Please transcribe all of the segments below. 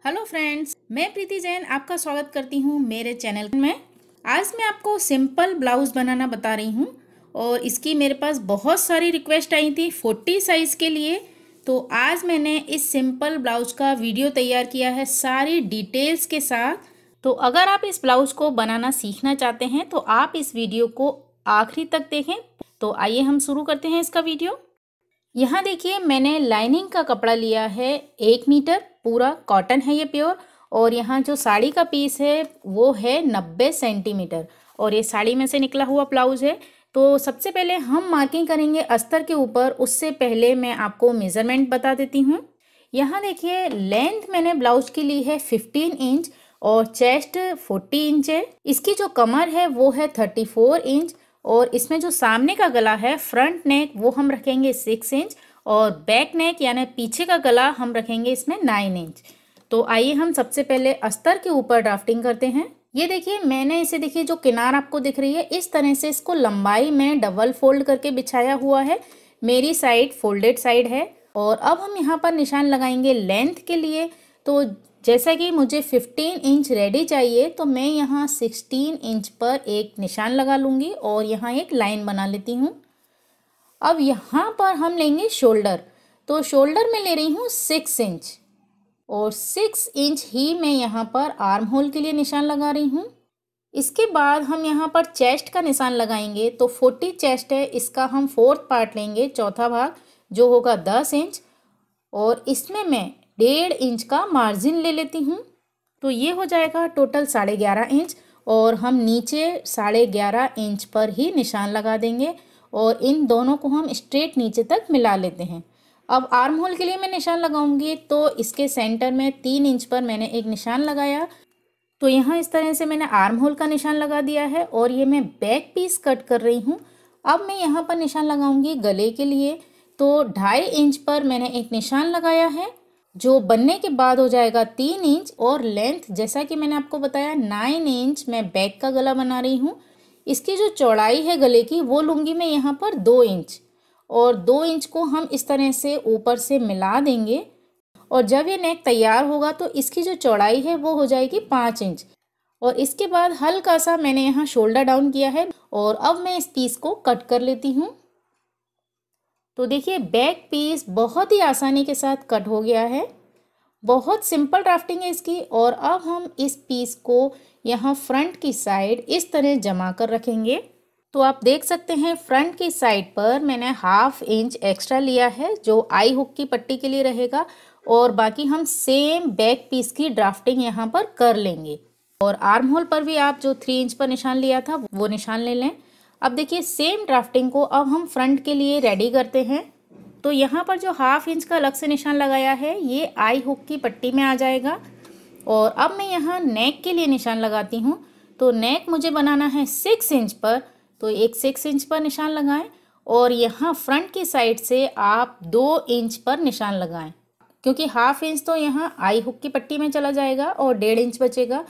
Hello friends, मैं प्रीति जैन आपका स्वागत करती हूँ मेरे चैनल में। आज मैं आपको सिंपल ब्लाउज़ बनाना बता रही हूँ और इसकी मेरे पास बहुत सारी रिक्वेस्ट आई थी 40 साइज़ के लिए। तो आज मैंने इस सिंपल ब्लाउज़ का वीडियो तैयार किया है सारी डिटेल्स के साथ। तो अगर आप इस ब्लाउज़ को बनाना सीखना चाहते हैं तो आप इस वीडियो को आखिरी तक देखें। तो आइए हम शुरू करते हैं इसका वीडियो। यहाँ देखिए, मैंने लाइनिंग का कपड़ा लिया है 1 मीटर, पूरा कॉटन है ये प्योर। और यहाँ जो साड़ी का पीस है वो है 90 सेंटीमीटर और ये साड़ी में से निकला हुआ ब्लाउज है। तो सबसे पहले हम मार्किंग करेंगे अस्तर के ऊपर। उससे पहले मैं आपको मेज़रमेंट बता देती हूँ। यहाँ देखिए, लेंथ मैंने ब्लाउज की ली है 15 इंच और चेस्ट 40 इंच है। इसकी जो कमर है वो है 34 इंच और इसमें जो सामने का गला है फ्रंट नेक वो हम रखेंगे 6 इंच और बैक नेक यानी पीछे का गला हम रखेंगे इसमें 9 इंच। तो आइए हम सबसे पहले अस्तर के ऊपर ड्राफ्टिंग करते हैं। ये देखिए, मैंने इसे देखिए जो किनार आपको दिख रही है इस तरह से इसको लंबाई में डबल फोल्ड करके बिछाया हुआ है। मेरी साइड फोल्डेड साइड है और अब हम यहाँ पर निशान लगाएंगे लेंथ के लिए। तो जैसा कि मुझे 15 इंच रेडी चाहिए तो मैं यहाँ 16 इंच पर एक निशान लगा लूँगी और यहाँ एक लाइन बना लेती हूँ। अब यहाँ पर हम लेंगे शोल्डर। तो शोल्डर में ले रही हूँ 6 इंच और 6 इंच ही मैं यहाँ पर आर्म होल के लिए निशान लगा रही हूँ। इसके बाद हम यहाँ पर चेस्ट का निशान लगाएंगे। तो 40 चेस्ट है, इसका हम 4th पार्ट लेंगे, चौथा भाग, जो होगा 10 इंच और इसमें मैं 1.5 इंच का मार्जिन ले लेती हूँ। तो ये हो जाएगा टोटल 11.5 इंच और हम नीचे 11.5 इंच पर ही निशान लगा देंगे और इन दोनों को हम स्ट्रेट नीचे तक मिला लेते हैं। अब आर्म होल के लिए मैं निशान लगाऊंगी तो इसके सेंटर में 3 इंच पर मैंने एक निशान लगाया। तो यहाँ इस तरह से मैंने आर्म होल का निशान लगा दिया है और ये मैं बैक पीस कट कर रही हूँ। अब मैं यहाँ पर निशान लगाऊंगी गले के लिए। तो 2.5 इंच पर मैंने एक निशान लगाया है जो बनने के बाद हो जाएगा 3 इंच और लेंथ जैसा कि मैंने आपको बताया 9 इंच मैं बैक का गला बना रही हूँ। इसकी जो चौड़ाई है गले की वो लूँगी मैं यहाँ पर 2 इंच और 2 इंच को हम इस तरह से ऊपर से मिला देंगे और जब ये नेक तैयार होगा तो इसकी जो चौड़ाई है वो हो जाएगी 5 इंच। और इसके बाद हल्का सा मैंने यहाँ शोल्डर डाउन किया है और अब मैं इस पीस को कट कर लेती हूँ। तो देखिए, बैक पीस बहुत ही आसानी के साथ कट हो गया है। बहुत सिंपल ड्राफ्टिंग है इसकी। और अब हम इस पीस को यहाँ फ्रंट की साइड इस तरह जमा कर रखेंगे। तो आप देख सकते हैं फ्रंट की साइड पर मैंने 1/2 इंच एक्स्ट्रा लिया है जो आई हुक की पट्टी के लिए रहेगा और बाकी हम सेम बैक पीस की ड्राफ्टिंग यहाँ पर कर लेंगे। और आर्म होल पर भी आप जो 3 इंच पर निशान लिया था वो निशान ले लें। अब देखिए, सेम ड्राफ्टिंग को अब हम फ्रंट के लिए रेडी करते हैं। तो यहाँ पर जो 1/2 इंच का अलग से निशान लगाया है ये आई हुक की पट्टी में आ जाएगा। और अब मैं यहाँ नेक के लिए निशान लगाती हूँ। तो नेक मुझे बनाना है 6 इंच पर, तो एक 6 इंच पर निशान लगाएं और यहाँ फ्रंट की साइड से आप 2 इंच पर निशान लगाएं क्योंकि 1/2 इंच तो यहाँ आई हुक की पट्टी में चला जाएगा और 1.5 इंच बचेगा।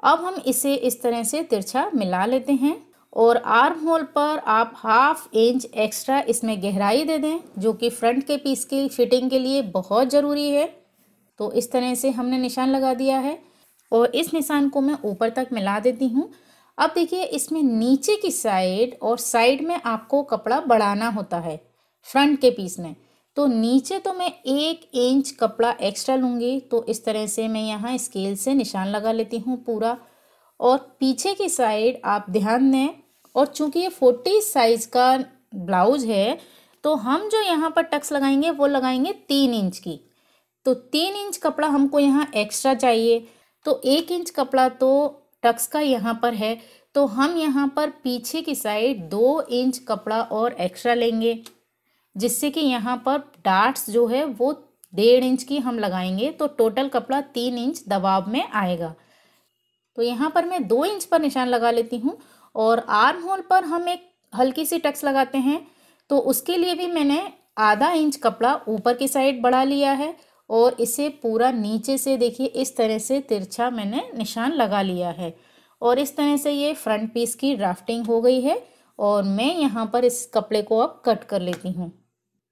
अब हम इसे इस तरह से तिरछा मिला लेते हैं और आर्म होल पर आप 1/2 इंच एक्स्ट्रा इसमें गहराई दे दें जो कि फ्रंट के पीस की फिटिंग के लिए बहुत ज़रूरी है। तो इस तरह से हमने निशान लगा दिया है और इस निशान को मैं ऊपर तक मिला देती हूँ। अब देखिए, इसमें नीचे की साइड और साइड में आपको कपड़ा बढ़ाना होता है फ्रंट के पीस में। तो नीचे तो मैं 1 इंच कपड़ा एक्स्ट्रा लूँगी। तो इस तरह से मैं यहाँ स्केल से निशान लगा लेती हूँ पूरा। और पीछे की साइड आप ध्यान दें, और चूंकि ये 40 साइज का ब्लाउज है तो हम जो यहाँ पर टक्स लगाएंगे वो लगाएंगे 3 इंच की। तो 3 इंच कपड़ा हमको यहाँ एक्स्ट्रा चाहिए। तो 1 इंच कपड़ा तो टक्स का यहाँ पर है तो हम यहाँ पर पीछे की साइड 2 इंच कपड़ा और एक्स्ट्रा लेंगे जिससे कि यहाँ पर डार्ट्स जो है वो 1.5 इंच की हम लगाएंगे। तो टोटल कपड़ा 3 इंच दबाव में आएगा। तो यहाँ पर मैं 2 इंच पर निशान लगा लेती हूँ और आर्म होल पर हम एक हल्की सी टक्स लगाते हैं। तो उसके लिए भी मैंने आधा इंच कपड़ा ऊपर की साइड बढ़ा लिया है और इसे पूरा नीचे से देखिए इस तरह से तिरछा मैंने निशान लगा लिया है। और इस तरह से ये फ्रंट पीस की ड्राफ्टिंग हो गई है और मैं यहाँ पर इस कपड़े को अब कट कर लेती हूँ।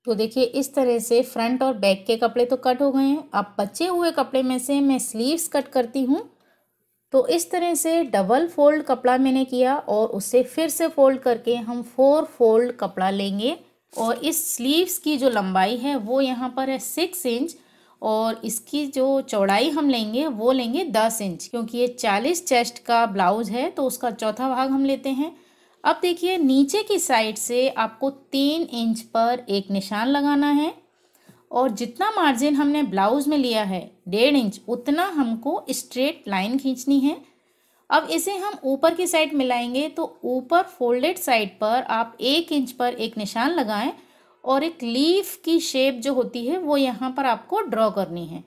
तो देखिए इस तरह से फ्रंट और बैक के कपड़े तो कट हो गए हैं। अब बचे हुए कपड़े में से मैं स्लीव्स कट करती हूँ। तो इस तरह से डबल फोल्ड कपड़ा मैंने किया और उसे फिर से फोल्ड करके हम 4 फोल्ड कपड़ा लेंगे। और इस स्लीव्स की जो लंबाई है वो यहाँ पर है 6 इंच और इसकी जो चौड़ाई हम लेंगे वो लेंगे 10 इंच, क्योंकि ये 40 चेस्ट का ब्लाउज है तो उसका चौथा भाग हम लेते हैं। अब देखिए नीचे की साइड से आपको 3 इंच पर एक निशान लगाना है और जितना मार्जिन हमने ब्लाउज में लिया है 1.5 इंच, उतना हमको स्ट्रेट लाइन खींचनी है। अब इसे हम ऊपर की साइड मिलाएंगे तो ऊपर फोल्डेड साइड पर आप 1 इंच पर एक निशान लगाएं और एक लीफ की शेप जो होती है वो यहाँ पर आपको ड्रॉ करनी है।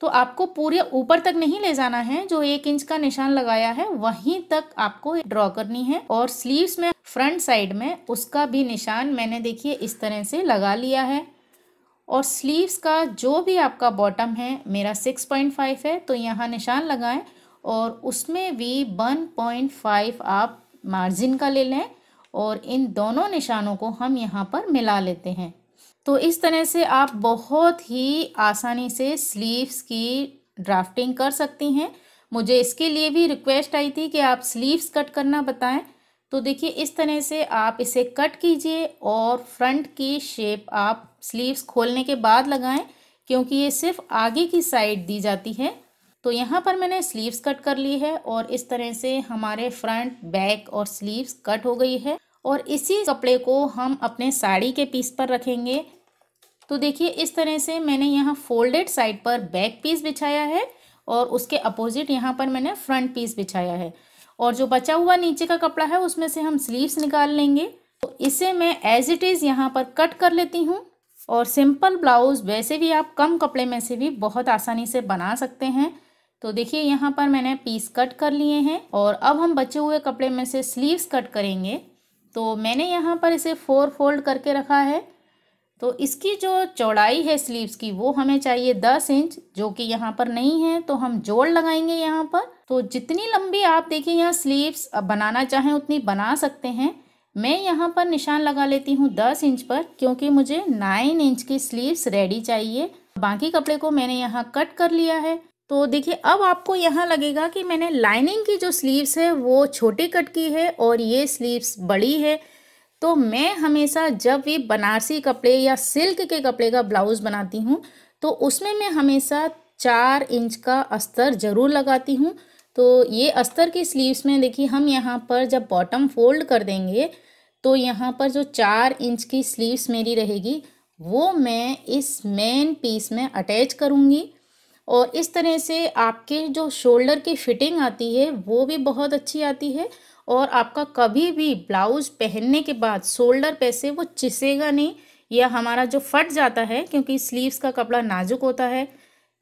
तो आपको पूरे ऊपर तक नहीं ले जाना है, जो 1 इंच का निशान लगाया है वहीं तक आपको ड्रॉ करनी है। और स्लीव्स में फ्रंट साइड में उसका भी निशान मैंने देखिए इस तरह से लगा लिया है। और स्लीव्स का जो भी आपका बॉटम है, मेरा 6.5 है तो यहाँ निशान लगाएं और उसमें भी 1.5 आप मार्जिन का ले लें और इन दोनों निशानों को हम यहाँ पर मिला लेते हैं। तो इस तरह से आप बहुत ही आसानी से स्लीव्स की ड्राफ्टिंग कर सकती हैं। मुझे इसके लिए भी रिक्वेस्ट आई थी कि आप स्लीव्स कट करना बताएं। तो देखिए इस तरह से आप इसे कट कीजिए और फ्रंट की शेप आप स्लीव्स खोलने के बाद लगाएं, क्योंकि ये सिर्फ आगे की साइड दी जाती है। तो यहाँ पर मैंने स्लीव्स कट कर ली है और इस तरह से हमारे फ्रंट, बैक और स्लीव्स कट हो गई है। और इसी कपड़े को हम अपने साड़ी के पीस पर रखेंगे। तो देखिए इस तरह से मैंने यहाँ फोल्डेड साइड पर बैक पीस बिछाया है और उसके अपोजिट यहाँ पर मैंने फ्रंट पीस बिछाया है। और जो बचा हुआ नीचे का कपड़ा है उसमें से हम स्लीव्स निकाल लेंगे। तो इसे मैं एज इट इज़ यहाँ पर कट कर लेती हूँ। और सिंपल ब्लाउज वैसे भी आप कम कपड़े में से भी बहुत आसानी से बना सकते हैं। तो देखिए यहाँ पर मैंने पीस कट कर लिए हैं और अब हम बचे हुए कपड़े में से स्लीव्स कट करेंगे। तो मैंने यहाँ पर इसे 4 फोल्ड करके रखा है। तो इसकी जो चौड़ाई है स्लीव्स की वो हमें चाहिए 10 इंच, जो कि यहाँ पर नहीं है तो हम जोड़ लगाएंगे यहाँ पर। तो जितनी लंबी आप देखिए यहाँ स्लीव्स बनाना चाहें उतनी बना सकते हैं। मैं यहाँ पर निशान लगा लेती हूँ 10 इंच पर, क्योंकि मुझे 9 इंच की स्लीव्स रेडी चाहिए। बाकी कपड़े को मैंने यहाँ कट कर लिया है। तो देखिए अब आपको यहाँ लगेगा कि मैंने लाइनिंग की जो स्लीव्स है वो छोटी कट की है और ये स्लीव्स बड़ी है। तो मैं हमेशा जब भी बनारसी कपड़े या सिल्क के कपड़े का ब्लाउज़ बनाती हूँ तो उसमें मैं हमेशा 4 इंच का अस्तर ज़रूर लगाती हूँ। तो ये अस्तर की स्लीव्स में देखिए हम यहाँ पर जब बॉटम फोल्ड कर देंगे तो यहाँ पर जो 4 इंच की स्लीव्स मेरी रहेगी वो मैं इस मेन पीस में अटैच करूँगी। और इस तरह से आपके जो शोल्डर की फिटिंग आती है वो भी बहुत अच्छी आती है और आपका कभी भी ब्लाउज पहनने के बाद शोल्डर पे से वो चिसेगा नहीं या हमारा जो फट जाता है, क्योंकि स्लीव्स का कपड़ा नाजुक होता है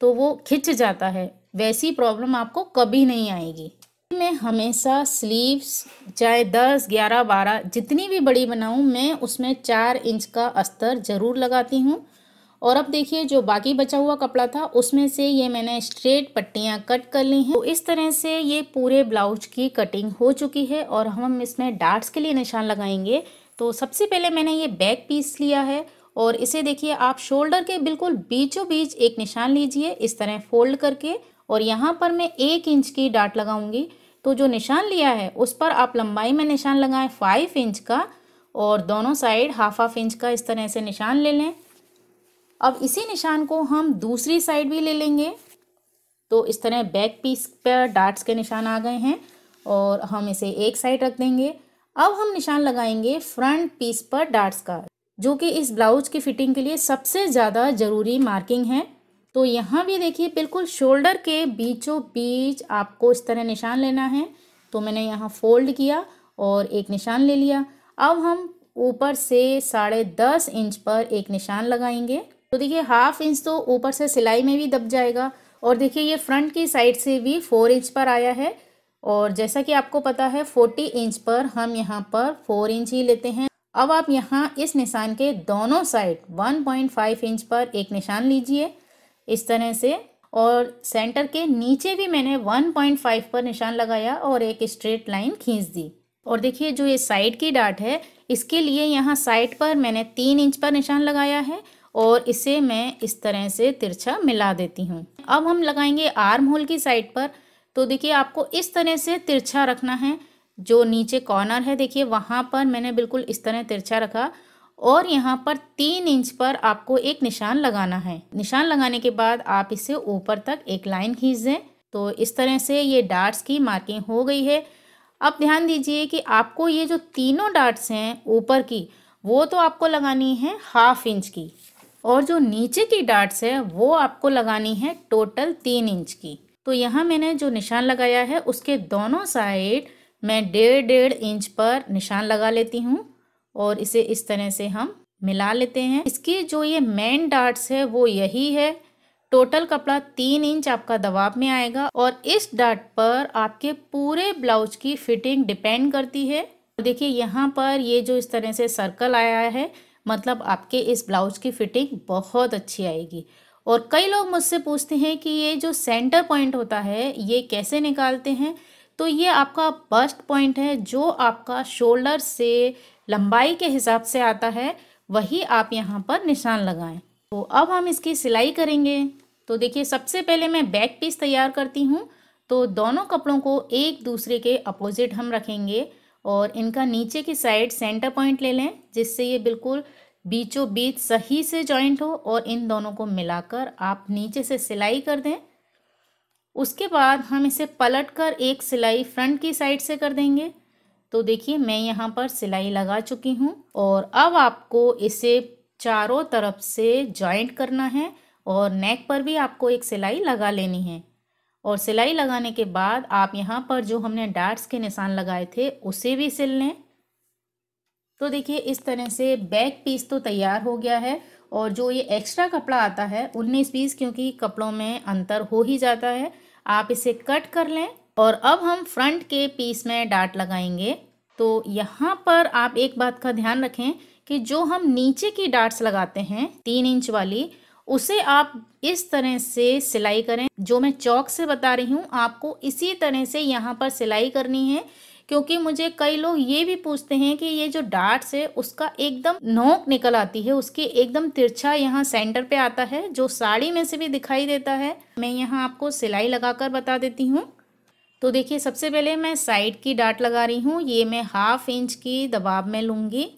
तो वो खिंच जाता है, वैसी प्रॉब्लम आपको कभी नहीं आएगी। मैं हमेशा स्लीव्स चाहे 10, 11, 12 जितनी भी बड़ी बनाऊं मैं उसमें 4 इंच का अस्तर ज़रूर लगाती हूँ। और अब देखिए जो बाकी बचा हुआ कपड़ा था उसमें से ये मैंने स्ट्रेट पट्टियाँ कट कर ली हैं। तो इस तरह से ये पूरे ब्लाउज की कटिंग हो चुकी है और हम इसमें डार्ट्स के लिए निशान लगाएंगे। तो सबसे पहले मैंने ये बैक पीस लिया है और इसे देखिए आप शोल्डर के बिल्कुल बीचों बीच एक निशान लीजिए इस तरह फोल्ड करके, और यहाँ पर मैं 1 इंच की डार्ट लगाऊंगी। तो जो निशान लिया है उस पर आप लंबाई में निशान लगाएं 5 इंच का और दोनों साइड हाफ इंच का इस तरह से निशान ले लें। अब इसी निशान को हम दूसरी साइड भी ले लेंगे। तो इस तरह बैक पीस पर डार्ट्स के निशान आ गए हैं और हम इसे एक साइड रख देंगे। अब हम निशान लगाएंगे फ्रंट पीस पर डार्ट्स का, जो कि इस ब्लाउज की फिटिंग के लिए सबसे ज़्यादा ज़रूरी मार्किंग है। तो यहाँ भी देखिए बिल्कुल शोल्डर के बीचों बीच आपको इस तरह निशान लेना है। तो मैंने यहाँ फोल्ड किया और एक निशान ले लिया। अब हम ऊपर से 10.5 इंच पर एक निशान लगाएंगे। तो देखिए हाफ इंच तो ऊपर से सिलाई में भी दब जाएगा और देखिए ये फ्रंट की साइड से भी 4 इंच पर आया है और जैसा कि आपको पता है 40 इंच पर हम यहाँ पर 4 इंच ही लेते हैं। अब आप यहाँ इस निशान के दोनों साइड 1.5 इंच पर एक निशान लीजिए इस तरह से, और सेंटर के नीचे भी मैंने 1.5 पर निशान लगाया और एक स्ट्रेट लाइन खींच दी। और देखिए जो ये साइड की डाट है, इसके लिए यहाँ साइड पर मैंने 3 इंच पर निशान लगाया है और इसे मैं इस तरह से तिरछा मिला देती हूँ। अब हम लगाएंगे आर्म होल की साइड पर। तो देखिए आपको इस तरह से तिरछा रखना है। जो नीचे कॉर्नर है देखिए वहाँ पर मैंने बिल्कुल इस तरह तिरछा रखा और यहाँ पर 3 इंच पर आपको एक निशान लगाना है। निशान लगाने के बाद आप इसे ऊपर तक एक लाइन खींच दें। तो इस तरह से ये डार्ट्स की मार्किंग हो गई है। अब ध्यान दीजिए कि आपको ये जो तीनों डार्ट्स हैं ऊपर की, वो तो आपको लगानी है 1/2 इंच की, और जो नीचे की डार्ट्स है वो आपको लगानी है टोटल 3 इंच की। तो यहाँ मैंने जो निशान लगाया है उसके दोनों साइड मैं 1.5 इंच पर निशान लगा लेती हूँ और इसे इस तरह से हम मिला लेते हैं। इसकी जो ये मेन डार्ट्स है वो यही है। टोटल कपड़ा 3 इंच आपका दबाव में आएगा और इस डार्ट पर आपके पूरे ब्लाउज की फिटिंग डिपेंड करती है। देखिए यहाँ पर ये जो इस तरह से सर्कल आया है, मतलब आपके इस ब्लाउज की फिटिंग बहुत अच्छी आएगी। और कई लोग मुझसे पूछते हैं कि ये जो सेंटर पॉइंट होता है ये कैसे निकालते हैं। तो ये आपका बस्ट पॉइंट है, जो आपका शोल्डर से लंबाई के हिसाब से आता है, वही आप यहाँ पर निशान लगाएं। तो अब हम इसकी सिलाई करेंगे। तो देखिए सबसे पहले मैं बैक पीस तैयार करती हूँ। तो दोनों कपड़ों को एक दूसरे के अपोजिट हम रखेंगे और इनका नीचे की साइड सेंटर पॉइंट ले लें, जिससे ये बिल्कुल बीचों बीच सही से जॉइंट हो, और इन दोनों को मिलाकर आप नीचे से सिलाई कर दें। उसके बाद हम इसे पलटकर एक सिलाई फ्रंट की साइड से कर देंगे। तो देखिए मैं यहाँ पर सिलाई लगा चुकी हूँ और अब आपको इसे चारों तरफ से जॉइंट करना है और नेक पर भी आपको एक सिलाई लगा लेनी है। और सिलाई लगाने के बाद आप यहाँ पर जो हमने डार्ट्स के निशान लगाए थे उसे भी सिल लें। तो देखिए इस तरह से बैक पीस तो तैयार हो गया है। और जो ये एक्स्ट्रा कपड़ा आता है 19-20, क्योंकि कपड़ों में अंतर हो ही जाता है, आप इसे कट कर लें। और अब हम फ्रंट के पीस में डार्ट लगाएंगे। तो यहाँ पर आप एक बात का ध्यान रखें कि जो हम नीचे की डार्ट्स लगाते हैं 3 इंच वाली, उसे आप इस तरह से सिलाई करें। जो मैं चौक से बता रही हूँ आपको इसी तरह से यहाँ पर सिलाई करनी है, क्योंकि मुझे कई लोग ये भी पूछते हैं कि ये जो डार्ट्स है उसका एकदम नोक निकल आती है, उसकी एकदम तिरछा यहाँ सेंटर पे आता है, जो साड़ी में से भी दिखाई देता है। मैं यहाँ आपको सिलाई लगाकर बता देती हूँ। तो देखिए सबसे पहले मैं साइड की डार्ट लगा रही हूँ। ये मैं 1/2 इंच की दबाव में लूँगी।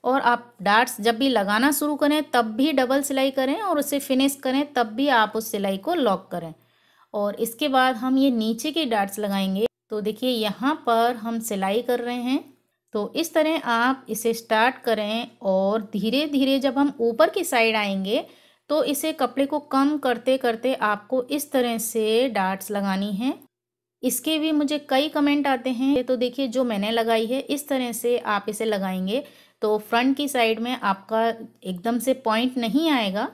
और आप डार्ट्स जब भी लगाना शुरू करें तब भी डबल सिलाई करें और उसे फिनिश करें तब भी आप उस सिलाई को लॉक करें। और इसके बाद हम ये नीचे के डार्ट्स लगाएंगे। तो देखिए यहाँ पर हम सिलाई कर रहे हैं। तो इस तरह आप इसे स्टार्ट करें और धीरे धीरे जब हम ऊपर की साइड आएंगे तो इसे कपड़े को कम करते करते आपको इस तरह से डार्ट्स लगानी है। इसके भी मुझे कई कमेंट आते हैं। तो देखिए जो मैंने लगाई है इस तरह से आप इसे लगाएंगे तो फ्रंट की साइड में आपका एकदम से पॉइंट नहीं आएगा।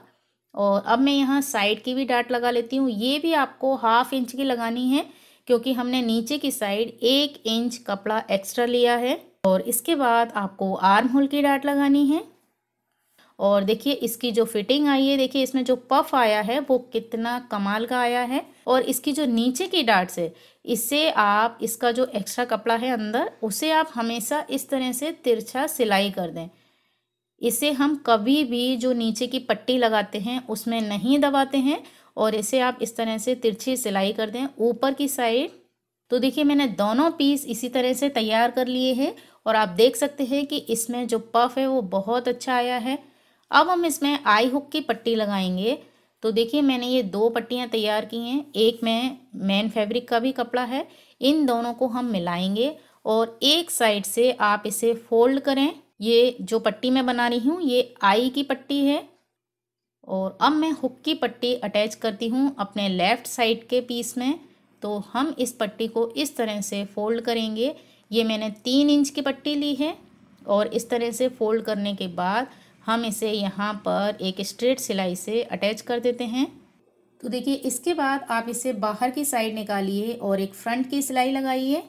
और अब मैं यहाँ साइड की भी डार्ट लगा लेती हूँ। ये भी आपको 1/2 इंच की लगानी है, क्योंकि हमने नीचे की साइड 1 इंच कपड़ा एक्स्ट्रा लिया है। और इसके बाद आपको आर्म होल की डार्ट लगानी है। और देखिए इसकी जो फिटिंग आई है, देखिए इसमें जो पफ आया है वो कितना कमाल का आया है। और इसकी जो नीचे की डार्ट्स है, इससे आप इसका जो एक्स्ट्रा कपड़ा है अंदर, उसे आप हमेशा इस तरह से तिरछा सिलाई कर दें। इसे हम कभी भी जो नीचे की पट्टी लगाते हैं उसमें नहीं दबाते हैं, और इसे आप इस तरह से तिरछी सिलाई कर दें ऊपर की साइड। तो देखिए मैंने दोनों पीस इसी तरह से तैयार कर लिए हैं और आप देख सकते हैं कि इसमें जो पफ है वो बहुत अच्छा आया है। अब हम इसमें आई हुक की पट्टी लगाएंगे। तो देखिए मैंने ये 2 पट्टियाँ तैयार की हैं। एक में मेन फैब्रिक का भी कपड़ा है। इन दोनों को हम मिलाएंगे और एक साइड से आप इसे फोल्ड करें। ये जो पट्टी मैं बना रही हूँ ये आई की पट्टी है। और अब मैं हुक की पट्टी अटैच करती हूँ अपने लेफ़्ट साइड के पीस में। तो हम इस पट्टी को इस तरह से फोल्ड करेंगे। ये मैंने 3 इंच की पट्टी ली है और इस तरह से फोल्ड करने के बाद हम इसे यहाँ पर एक स्ट्रेट सिलाई से अटैच कर देते हैं। तो देखिए इसके बाद आप इसे बाहर की साइड निकालिए और एक फ्रंट की सिलाई लगाइए।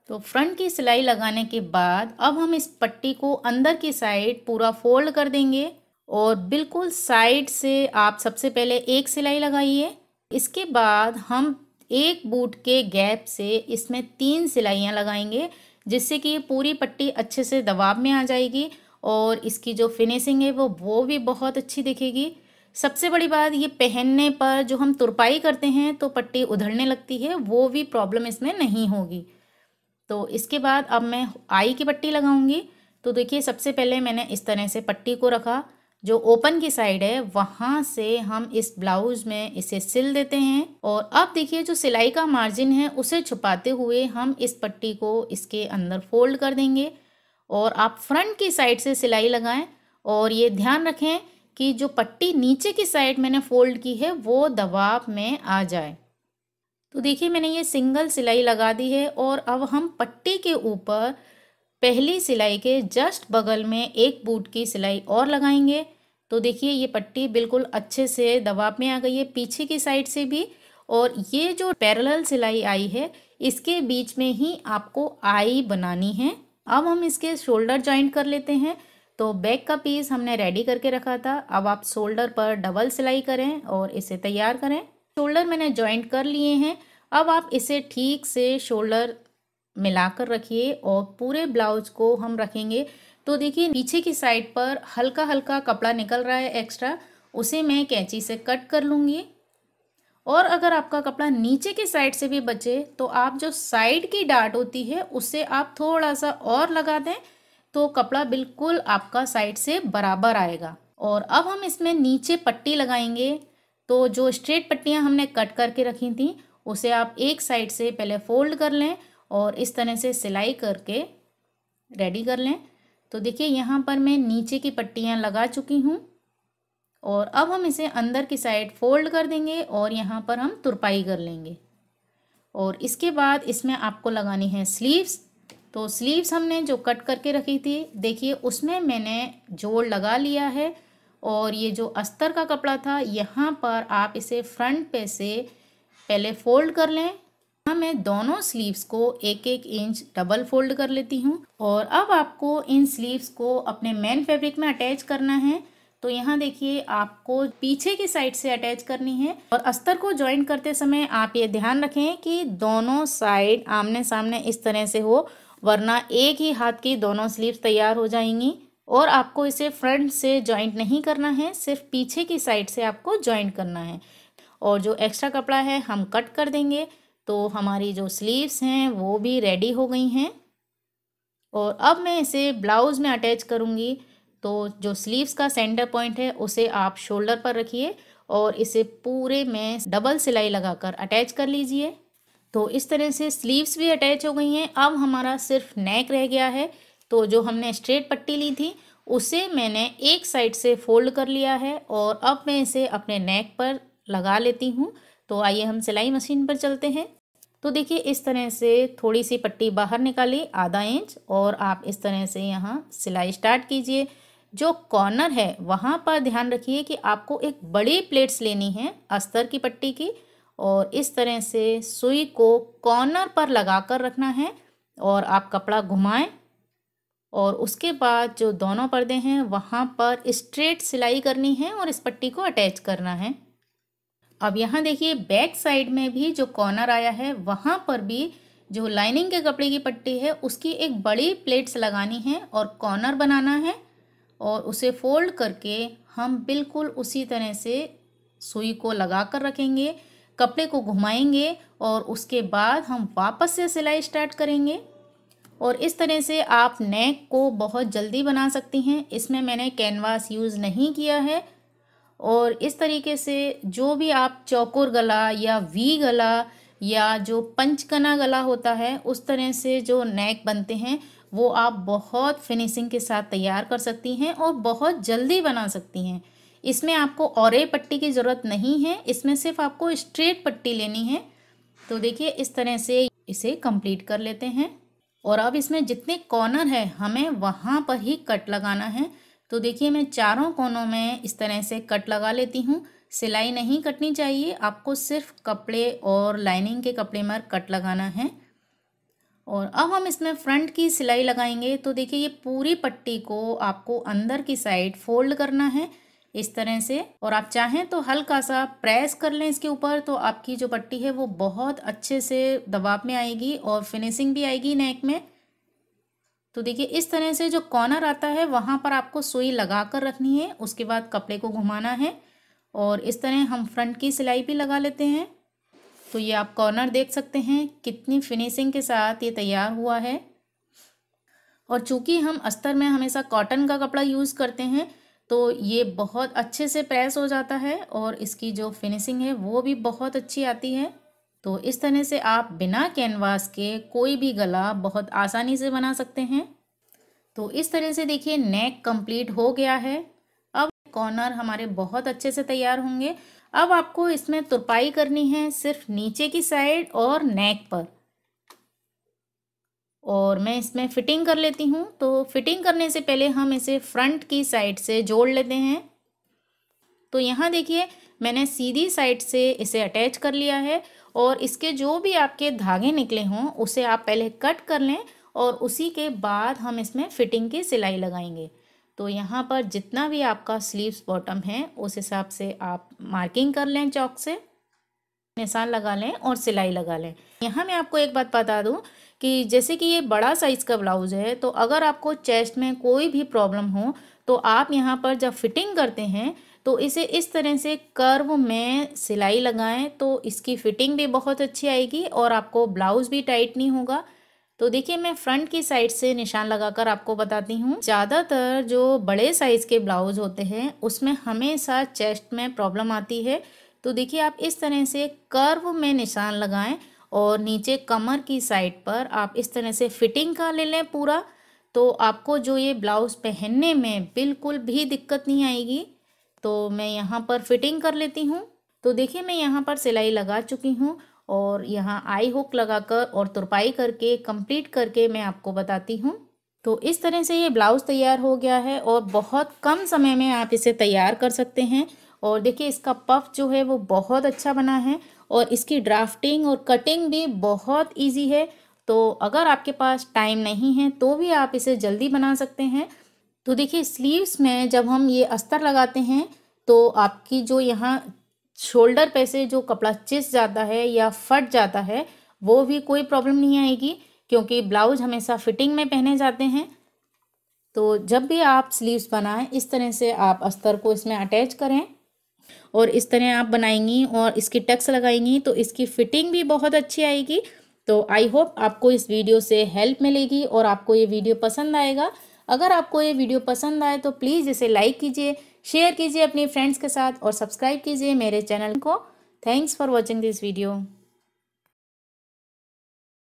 तो फ्रंट की सिलाई लगाने के बाद अब हम इस पट्टी को अंदर की साइड पूरा फोल्ड कर देंगे और बिल्कुल साइड से आप सबसे पहले एक सिलाई लगाइए। इसके बाद हम एक बूट के गैप से इसमें 3 सिलाइयाँ लगाएंगे, जिससे कि ये पूरी पट्टी अच्छे से दबाव में आ जाएगी और इसकी जो फिनिशिंग है वो भी बहुत अच्छी दिखेगी। सबसे बड़ी बात, ये पहनने पर जो हम तुरपाई करते हैं तो पट्टी उधड़ने लगती है, वो भी प्रॉब्लम इसमें नहीं होगी। तो इसके बाद अब मैं आई की पट्टी लगाऊंगी। तो देखिए, सबसे पहले मैंने इस तरह से पट्टी को रखा, जो ओपन की साइड है वहाँ से हम इस ब्लाउज में इसे सिल देते हैं। और अब देखिए, जो सिलाई का मार्जिन है उसे छुपाते हुए हम इस पट्टी को इसके अंदर फोल्ड कर देंगे और आप फ्रंट की साइड से सिलाई लगाएं। और ये ध्यान रखें कि जो पट्टी नीचे की साइड मैंने फोल्ड की है वो दबाव में आ जाए। तो देखिए, मैंने ये सिंगल सिलाई लगा दी है और अब हम पट्टी के ऊपर पहली सिलाई के जस्ट बगल में एक बूट की सिलाई और लगाएंगे। तो देखिए, ये पट्टी बिल्कुल अच्छे से दबाव में आ गई है पीछे की साइड से भी। और ये जो पैरेलल सिलाई आई है इसके बीच में ही आपको आई बनानी है। अब हम इसके शोल्डर जॉइंट कर लेते हैं। तो बैक का पीस हमने रेडी करके रखा था, अब आप शोल्डर पर डबल सिलाई करें और इसे तैयार करें। शोल्डर मैंने जॉइंट कर लिए हैं। अब आप इसे ठीक से शोल्डर मिलाकर रखिए और पूरे ब्लाउज को हम रखेंगे। तो देखिए, पीछे की साइड पर हल्का हल्का कपड़ा निकल रहा है एक्स्ट्रा, उसे मैं कैंची से कट कर लूँगी। और अगर आपका कपड़ा नीचे की साइड से भी बचे तो आप जो साइड की डाट होती है उससे आप थोड़ा सा और लगा दें, तो कपड़ा बिल्कुल आपका साइड से बराबर आएगा। और अब हम इसमें नीचे पट्टी लगाएंगे। तो जो स्ट्रेट पट्टियाँ हमने कट करके रखी थी उसे आप एक साइड से पहले फोल्ड कर लें और इस तरह से सिलाई करके रेडी कर लें। तो देखिए, यहाँ पर मैं नीचे की पट्टियाँ लगा चुकी हूँ और अब हम इसे अंदर की साइड फोल्ड कर देंगे और यहाँ पर हम तुरपाई कर लेंगे। और इसके बाद इसमें आपको लगानी है स्लीव्स। तो स्लीव्स हमने जो कट करके रखी थी, देखिए उसमें मैंने जोड़ लगा लिया है। और ये जो अस्तर का कपड़ा था, यहाँ पर आप इसे फ्रंट पे से पहले फोल्ड कर लें। यहाँ मैं दोनों स्लीव्स को 1-1 इंच डबल फोल्ड कर लेती हूँ। और अब आपको इन स्लीव्स को अपने मेन फैब्रिक में अटैच करना है। तो यहाँ देखिए, आपको पीछे की साइड से अटैच करनी है। और अस्तर को ज्वाइन करते समय आप ये ध्यान रखें कि दोनों साइड आमने सामने इस तरह से हो, वरना एक ही हाथ की दोनों स्लीव्स तैयार हो जाएंगी। और आपको इसे फ्रंट से ज्वाइंट नहीं करना है, सिर्फ पीछे की साइड से आपको ज्वाइंट करना है। और जो एक्स्ट्रा कपड़ा है हम कट कर देंगे। तो हमारी जो स्लीव्स हैं वो भी रेडी हो गई हैं। और अब मैं इसे ब्लाउज में अटैच करूँगी। तो जो स्लीव्स का सेंटर पॉइंट है उसे आप शोल्डर पर रखिए और इसे पूरे में डबल सिलाई लगाकर अटैच कर लीजिए। तो इस तरह से स्लीव्स भी अटैच हो गई हैं। अब हमारा सिर्फ नेक रह गया है। तो जो हमने स्ट्रेट पट्टी ली थी उसे मैंने एक साइड से फोल्ड कर लिया है और अब मैं इसे अपने नेक पर लगा लेती हूँ। तो आइए हम सिलाई मशीन पर चलते हैं। तो देखिए, इस तरह से थोड़ी सी पट्टी बाहर निकाली आधा इंच और आप इस तरह से यहाँ सिलाई स्टार्ट कीजिए। जो कॉर्नर है वहाँ पर ध्यान रखिए कि आपको एक बड़ी प्लेट्स लेनी है अस्तर की पट्टी की और इस तरह से सुई को कॉर्नर पर लगा कर रखना है और आप कपड़ा घुमाएं। और उसके बाद जो दोनों पर्दे हैं वहाँ पर स्ट्रेट सिलाई करनी है और इस पट्टी को अटैच करना है। अब यहाँ देखिए, बैक साइड में भी जो कॉर्नर आया है वहाँ पर भी जो लाइनिंग के कपड़े की पट्टी है उसकी एक बड़ी प्लेट्स लगानी है और कॉर्नर बनाना है। और उसे फोल्ड करके हम बिल्कुल उसी तरह से सुई को लगा कर रखेंगे, कपड़े को घुमाएंगे और उसके बाद हम वापस से सिलाई स्टार्ट करेंगे। और इस तरह से आप नेक को बहुत जल्दी बना सकती हैं। इसमें मैंने कैनवास यूज़ नहीं किया है। और इस तरीके से जो भी आप चौकोर गला या वी गला या जो पंचकना गला होता है उस तरह से जो नेक बनते हैं वो आप बहुत फिनिशिंग के साथ तैयार कर सकती हैं और बहुत जल्दी बना सकती हैं। इसमें आपको औरे पट्टी की ज़रूरत नहीं है, इसमें सिर्फ आपको स्ट्रेट पट्टी लेनी है। तो देखिए, इस तरह से इसे कंप्लीट कर लेते हैं। और अब इसमें जितने कॉर्नर है हमें वहाँ पर ही कट लगाना है। तो देखिए, मैं चारों कोनों में इस तरह से कट लगा लेती हूँ। सिलाई नहीं कटनी चाहिए, आपको सिर्फ कपड़े और लाइनिंग के कपड़े में कट लगाना है। और अब हम इसमें फ्रंट की सिलाई लगाएंगे। तो देखिए, ये पूरी पट्टी को आपको अंदर की साइड फोल्ड करना है। इस तरह से। और आप चाहें तो हल्का सा प्रेस कर लें इसके ऊपर, तो आपकी जो पट्टी है वो बहुत अच्छे से दबाव में आएगी और फिनिशिंग भी आएगी नेक में। तो देखिए इस तरह से जो कॉर्नर आता है वहाँ पर आपको सुई लगा कर रखनी है, उसके बाद कपड़े को घुमाना है और इस तरह हम फ्रंट की सिलाई भी लगा लेते हैं। तो ये आप कॉर्नर देख सकते हैं कितनी फिनिशिंग के साथ ये तैयार हुआ है। और चूंकि हम अस्तर में हमेशा कॉटन का कपड़ा यूज़ करते हैं तो ये बहुत अच्छे से प्रेस हो जाता है और इसकी जो फिनिशिंग है वो भी बहुत अच्छी आती है। तो इस तरह से आप बिना कैनवास के कोई भी गला बहुत आसानी से बना सकते हैं। तो इस तरह से देखिए नेक कंप्लीट हो गया है। अब कॉर्नर हमारे बहुत अच्छे से तैयार होंगे। अब आपको इसमें तुरपाई करनी है सिर्फ नीचे की साइड और नेक पर, और मैं इसमें फिटिंग कर लेती हूँ। तो फिटिंग करने से पहले हम इसे फ्रंट की साइड से जोड़ लेते हैं। तो यहाँ देखिए मैंने सीधी साइड से इसे अटैच कर लिया है और इसके जो भी आपके धागे निकले हों उसे आप पहले कट कर लें और उसी के बाद हम इसमें फिटिंग की सिलाई लगाएंगे। तो यहाँ पर जितना भी आपका स्लीव्स बॉटम है उस हिसाब से आप मार्किंग कर लें, चॉक से निशान लगा लें और सिलाई लगा लें। यहाँ मैं आपको एक बात बता दूँ कि जैसे कि ये बड़ा साइज़ का ब्लाउज़ है, तो अगर आपको चेस्ट में कोई भी प्रॉब्लम हो तो आप यहाँ पर जब फिटिंग करते हैं तो इसे इस तरह से कर्व में सिलाई लगाएं, तो इसकी फिटिंग भी बहुत अच्छी आएगी और आपको ब्लाउज़ भी टाइट नहीं होगा। तो देखिए मैं फ्रंट की साइड से निशान लगाकर आपको बताती हूँ। ज़्यादातर जो बड़े साइज़ के ब्लाउज होते हैं उसमें हमेशा चेस्ट में प्रॉब्लम आती है। तो देखिए आप इस तरह से कर्व में निशान लगाएं और नीचे कमर की साइड पर आप इस तरह से फिटिंग का ले लें पूरा, तो आपको जो ये ब्लाउज़ पहनने में बिल्कुल भी दिक्कत नहीं आएगी। तो मैं यहाँ पर फिटिंग कर लेती हूँ। तो देखिए मैं यहाँ पर सिलाई लगा चुकी हूँ और यहाँ आई हुक लगाकर और तुरपाई करके कंप्लीट करके मैं आपको बताती हूँ। तो इस तरह से ये ब्लाउज़ तैयार हो गया है और बहुत कम समय में आप इसे तैयार कर सकते हैं। और देखिए इसका पफ जो है वो बहुत अच्छा बना है और इसकी ड्राफ्टिंग और कटिंग भी बहुत इजी है। तो अगर आपके पास टाइम नहीं है तो भी आप इसे जल्दी बना सकते हैं। तो देखिए स्लीव्स में जब हम ये अस्तर लगाते हैं तो आपकी जो यहाँ शोल्डर पे से जो कपड़ा चिस जाता है या फट जाता है वो भी कोई प्रॉब्लम नहीं आएगी, क्योंकि ब्लाउज हमेशा फिटिंग में पहने जाते हैं। तो जब भी आप स्लीव्स बनाएं इस तरह से आप अस्तर को इसमें अटैच करें और इस तरह आप बनाएंगी और इसकी टक्स लगाएंगी तो इसकी फिटिंग भी बहुत अच्छी आएगी। तो आई होप आपको इस वीडियो से हेल्प मिलेगी और आपको ये वीडियो पसंद आएगा। अगर आपको ये वीडियो पसंद आए तो प्लीज़ इसे लाइक कीजिए, शेयर कीजिए अपने फ्रेंड्स के साथ और सब्सक्राइब कीजिए मेरे चैनल को। Thanks for watching this video.